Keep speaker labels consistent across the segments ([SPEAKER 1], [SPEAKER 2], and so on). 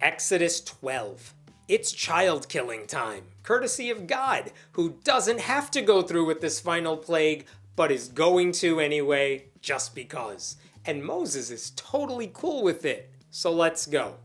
[SPEAKER 1] Exodus 12. It's child killing time, courtesy of God, who doesn't have to go through with this final plague, but is going to anyway, just because. And Moses is totally cool with it. So let's go.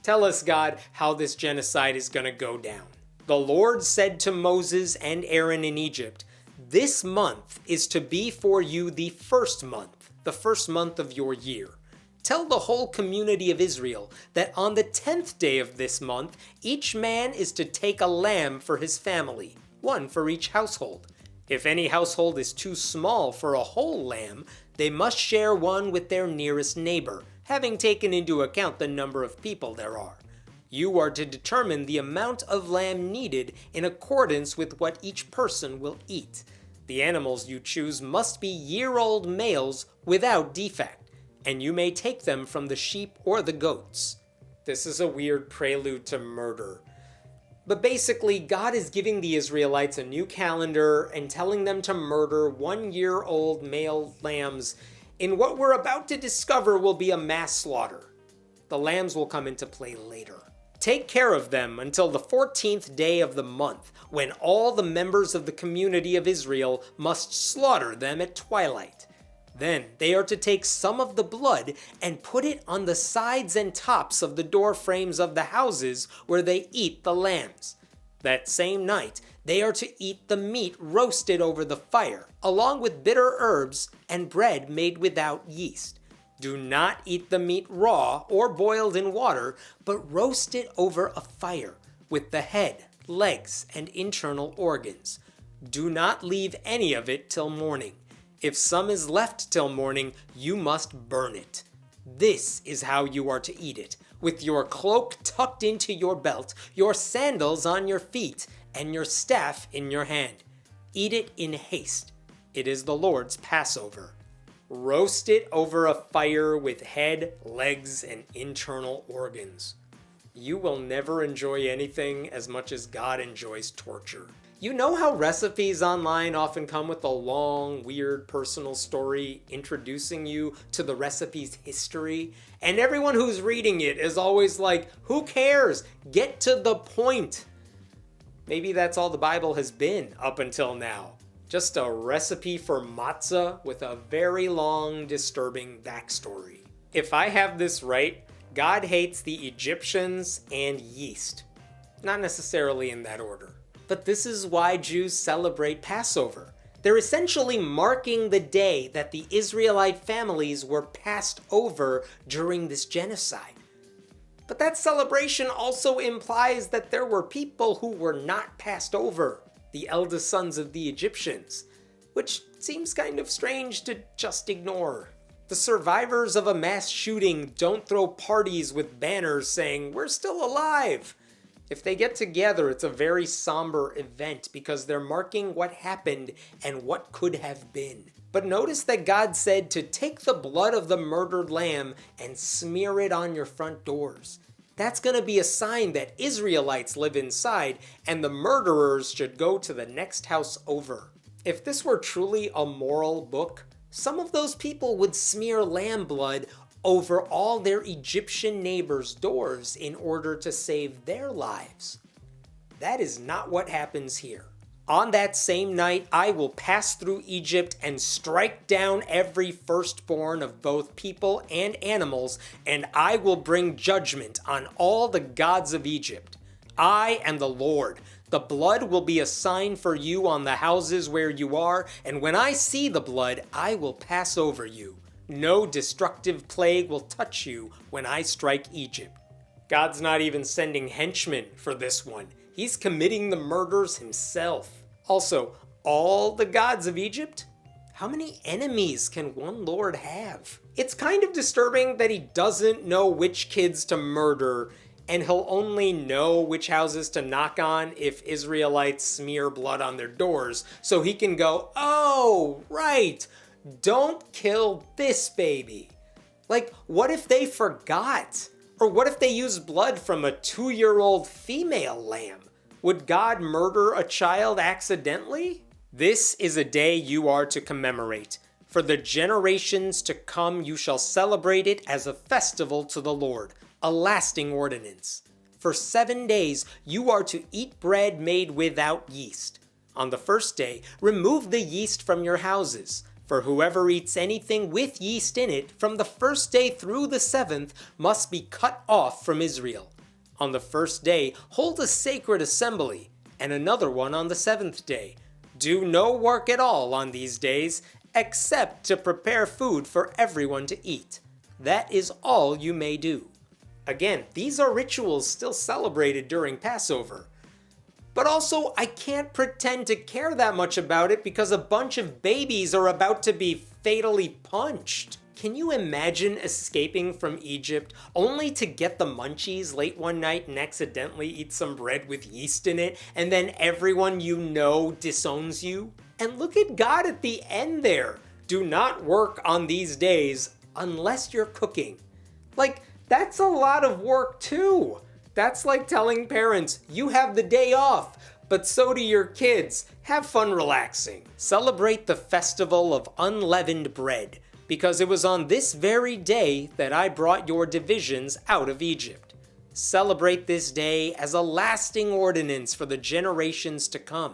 [SPEAKER 1] Tell us, God, how this genocide is going to go down. The Lord said to Moses and Aaron in Egypt, "This month is to be for you the first month of your year. Tell the whole community of Israel that on the 10th day of this month, each man is to take a lamb for his family, one for each household. If any household is too small for a whole lamb, they must share one with their nearest neighbor, having taken into account the number of people there are. You are to determine the amount of lamb needed in accordance with what each person will eat. The animals you choose must be year-old males without defect, and you may take them from the sheep or the goats." This is a weird prelude to murder. But basically, God is giving the Israelites a new calendar and telling them to murder 1-year-old male lambs in what we're about to discover will be a mass slaughter. The lambs will come into play later. Take care of them until the 14th day of the month, when all the members of the community of Israel must slaughter them at twilight. Then they are to take some of the blood and put it on the sides and tops of the door frames of the houses where they eat the lambs. That same night, they are to eat the meat roasted over the fire, along with bitter herbs and bread made without yeast. Do not eat the meat raw or boiled in water, but roast it over a fire with the head, legs, and internal organs. Do not leave any of it till morning. If some is left till morning, you must burn it. This is how you are to eat it, with your cloak tucked into your belt, your sandals on your feet, and your staff in your hand. Eat it in haste. It is the Lord's Passover. Roast it over a fire with head, legs, and internal organs. You will never enjoy anything as much as God enjoys torture. You know how recipes online often come with a long, weird personal story introducing you to the recipe's history? And everyone who's reading it is always like, who cares? Get to the point. Maybe that's all the Bible has been up until now. Just a recipe for matzah with a very long, disturbing backstory. If I have this right, God hates the Egyptians and yeast. Not necessarily in that order. But this is why Jews celebrate Passover. They're essentially marking the day that the Israelite families were passed over during this genocide. But that celebration also implies that there were people who were not passed over, the eldest sons of the Egyptians, which seems kind of strange to just ignore. The survivors of a mass shooting don't throw parties with banners saying, "We're still alive." If they get together, it's a very somber event because they're marking what happened and what could have been. But notice that God said to take the blood of the murdered lamb and smear it on your front doors. That's going to be a sign that Israelites live inside and the murderers should go to the next house over. If this were truly a moral book, some of those people would smear lamb blood over all their Egyptian neighbors' doors in order to save their lives. That is not what happens here. On that same night, I will pass through Egypt and strike down every firstborn of both people and animals, and I will bring judgment on all the gods of Egypt. I am the Lord. The blood will be a sign for you on the houses where you are, and when I see the blood, I will pass over you. No destructive plague will touch you when I strike Egypt. God's not even sending henchmen for this one. He's committing the murders himself. Also, all the gods of Egypt? How many enemies can one lord have? It's kind of disturbing that he doesn't know which kids to murder, and he'll only know which houses to knock on if Israelites smear blood on their doors, so he can go, "Oh, right, don't kill this baby." Like, what if they forgot? Or what if they used blood from a 2-year-old female lamb? Would God murder a child accidentally? This is a day you are to commemorate. For the generations to come, you shall celebrate it as a festival to the Lord. a lasting ordinance. For 7 days you are to eat bread made without yeast. On the first day, remove the yeast from your houses. For whoever eats anything with yeast in it from the first day through the 7th must be cut off from Israel. On the first day, hold a sacred assembly, and another one on the 7th day. Do no work at all on these days, except to prepare food for everyone to eat. That is all you may do. Again, these are rituals still celebrated during Passover. But also, I can't pretend to care that much about it because a bunch of babies are about to be fatally punched. Can you imagine escaping from Egypt only to get the munchies late one night and accidentally eat some bread with yeast in it, and then everyone you know disowns you? And look at God at the end there. Do not work on these days unless you're cooking. Like, that's a lot of work too. That's like telling parents, you have the day off, but so do your kids. Have fun relaxing. Celebrate the festival of unleavened bread, because it was on this very day that I brought your divisions out of Egypt. Celebrate this day as a lasting ordinance for the generations to come.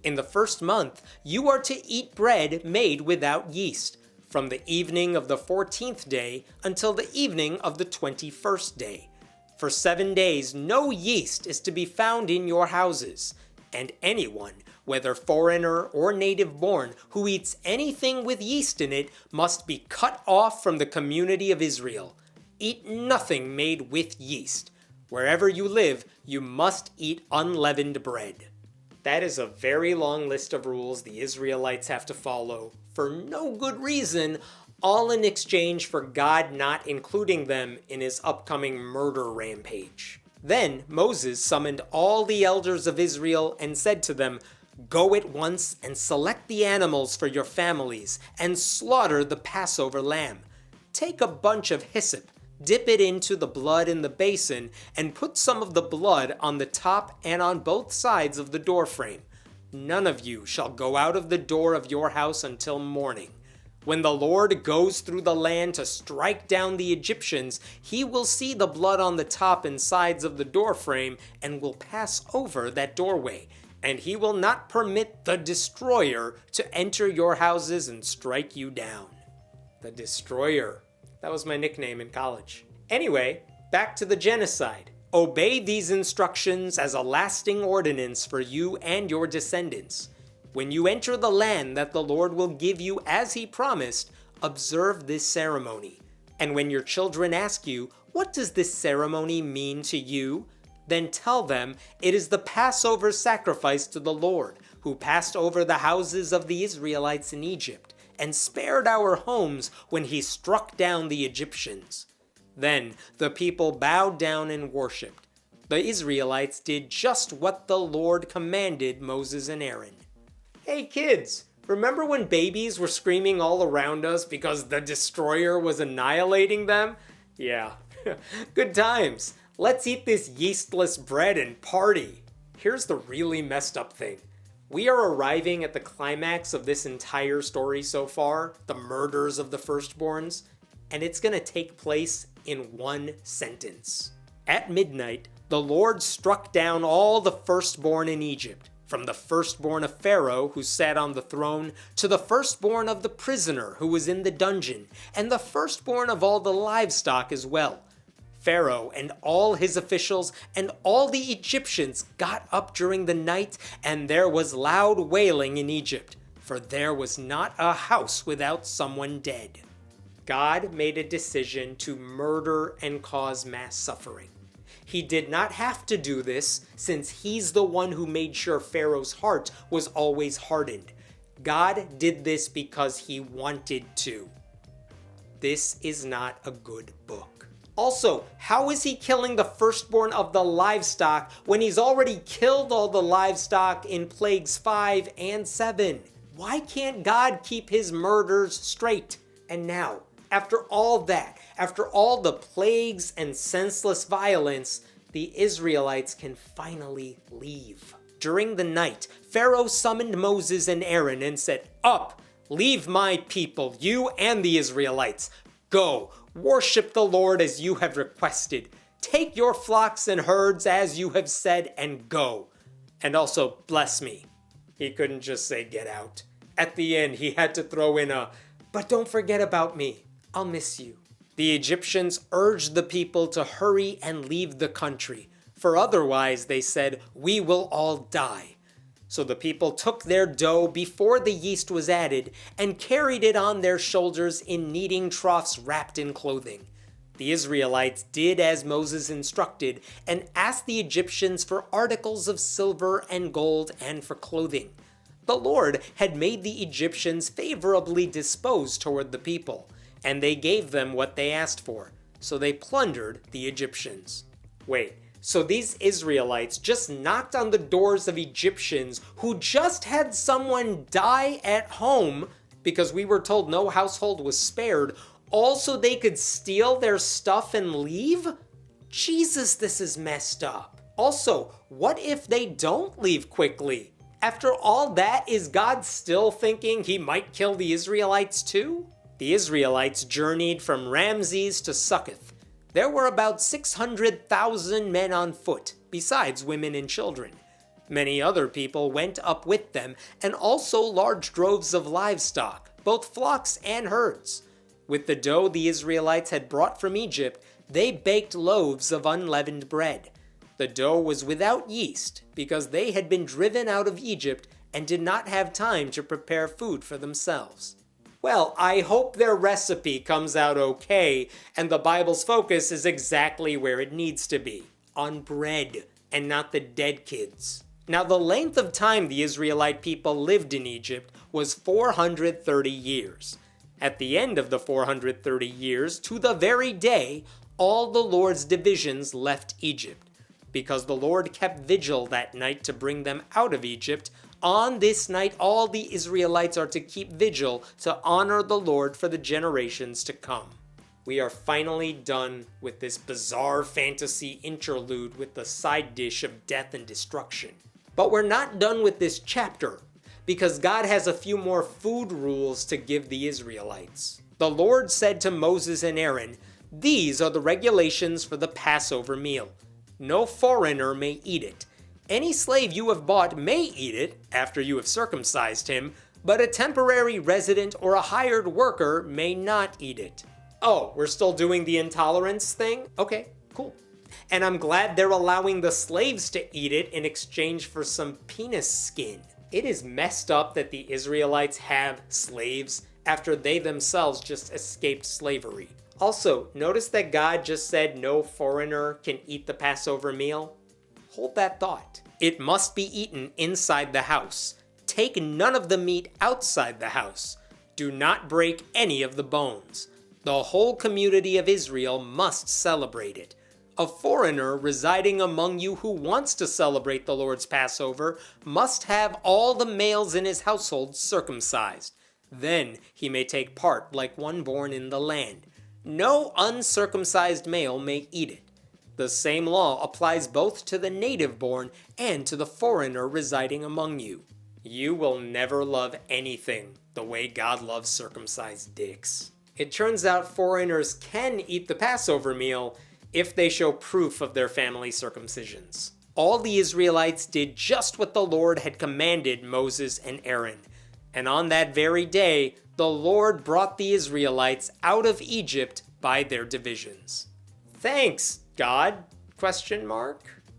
[SPEAKER 1] In the first month, you are to eat bread made without yeast, from the evening of the 14th day until the evening of the 21st day. For 7 days, no yeast is to be found in your houses, and anyone, whether foreigner or native born, who eats anything with yeast in it must be cut off from the community of Israel. Eat nothing made with yeast. Wherever you live, you must eat unleavened bread. That is a very long list of rules the Israelites have to follow, for no good reason, all in exchange for God not including them in his upcoming murder rampage. Then Moses summoned all the elders of Israel and said to them, "Go at once and select the animals for your families and slaughter the Passover lamb. Take a bunch of hyssop, dip it into the blood in the basin, and put some of the blood on the top and on both sides of the doorframe. None of you shall go out of the door of your house until morning. When the Lord goes through the land to strike down the Egyptians, he will see the blood on the top and sides of the doorframe and will pass over that doorway, and he will not permit the destroyer to enter your houses and strike you down." The destroyer. That was my nickname in college. Anyway, back to the genocide. Obey these instructions as a lasting ordinance for you and your descendants. When you enter the land that the Lord will give you as he promised, observe this ceremony. And when your children ask you, "What does this ceremony mean to you?" then tell them it is the Passover sacrifice to the Lord, who passed over the houses of the Israelites in Egypt and spared our homes when he struck down the Egyptians. Then the people bowed down and worshipped. The Israelites did just what the Lord commanded Moses and Aaron. Hey kids, remember when babies were screaming all around us because the destroyer was annihilating them? Yeah, good times. Let's eat this yeastless bread and party. Here's the really messed up thing. We are arriving at the climax of this entire story so far, the murders of the firstborns, and it's going to take place in one sentence. At midnight, the Lord struck down all the firstborn in Egypt, from the firstborn of Pharaoh who sat on the throne to the firstborn of the prisoner who was in the dungeon, and the firstborn of all the livestock as well. Pharaoh and all his officials and all the Egyptians got up during the night, and there was loud wailing in Egypt, for there was not a house without someone dead. God made a decision to murder and cause mass suffering. He did not have to do this, since he's the one who made sure Pharaoh's heart was always hardened. God did this because he wanted to. This is not a good book. Also, how is he killing the firstborn of the livestock when he's already killed all the livestock in plagues 5 and 7? Why can't God keep his murders straight? And now, after all that, after all the plagues and senseless violence, the Israelites can finally leave. During the night, Pharaoh summoned Moses and Aaron and said, "Up, leave my people, you and the Israelites. Go, worship the Lord as you have requested. Take your flocks and herds as you have said, and go. And also bless me." He couldn't just say get out. At the end, he had to throw in a, "But don't forget about me. I'll miss you." The Egyptians urged the people to hurry and leave the country, for otherwise, they said, "We will all die." So the people took their dough before the yeast was added and carried it on their shoulders in kneading troughs wrapped in clothing. The Israelites did as Moses instructed and asked the Egyptians for articles of silver and gold and for clothing. The Lord had made the Egyptians favorably disposed toward the people, and they gave them what they asked for, so they plundered the Egyptians. Wait, so these Israelites just knocked on the doors of Egyptians who just had someone die at home because we were told no household was spared, all so they could steal their stuff and leave? Jesus, this is messed up. Also, what if they don't leave quickly? After all that, is God still thinking he might kill the Israelites too? The Israelites journeyed from Ramses to Succoth. There were about 600,000 men on foot, besides women and children. Many other people went up with them, and also large droves of livestock, both flocks and herds. With the dough the Israelites had brought from Egypt, they baked loaves of unleavened bread. The dough was without yeast because they had been driven out of Egypt and did not have time to prepare food for themselves. Well, I hope their recipe comes out okay, and the Bible's focus is exactly where it needs to be, on bread, and not the dead kids. Now, the length of time the Israelite people lived in Egypt was 430 years. At the end of the 430 years, to the very day, all the Lord's divisions left Egypt. Because the Lord kept vigil that night to bring them out of Egypt, on this night all the Israelites are to keep vigil to honor the Lord for the generations to come. We are finally done with this bizarre fantasy interlude with the side dish of death and destruction. But we're not done with this chapter, because God has a few more food rules to give the Israelites. The Lord said to Moses and Aaron, "These are the regulations for the Passover meal. No foreigner may eat it. Any slave you have bought may eat it after you have circumcised him, but a temporary resident or a hired worker may not eat it." Oh, we're still doing the intolerance thing? Okay, cool. And I'm glad they're allowing the slaves to eat it in exchange for some penis skin. It is messed up that the Israelites have slaves after they themselves just escaped slavery. Also, notice that God just said no foreigner can eat the Passover meal? Hold that thought. It must be eaten inside the house. Take none of the meat outside the house. Do not break any of the bones. The whole community of Israel must celebrate it. A foreigner residing among you who wants to celebrate the Lord's Passover must have all the males in his household circumcised. Then he may take part like one born in the land. No uncircumcised male may eat it. The same law applies both to the native born and to the foreigner residing among you. You will never love anything the way God loves circumcised dicks. It turns out foreigners can eat the Passover meal if they show proof of their family circumcisions. All the Israelites did just what the Lord had commanded Moses and Aaron. And on that very day, the Lord brought the Israelites out of Egypt by their divisions. Thanks, God? ?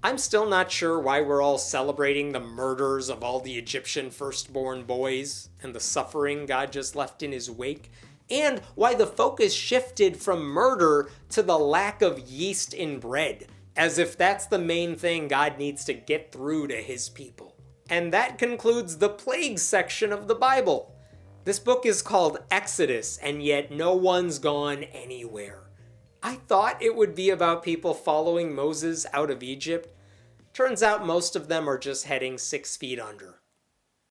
[SPEAKER 1] I'm still not sure why we're all celebrating the murders of all the Egyptian firstborn boys and the suffering God just left in his wake, and why the focus shifted from murder to the lack of yeast in bread, as if that's the main thing God needs to get through to his people. And that concludes the plagues section of the Bible. This book is called Exodus, and yet no one's gone anywhere. I thought it would be about people following Moses out of Egypt. Turns out most of them are just heading 6 feet under.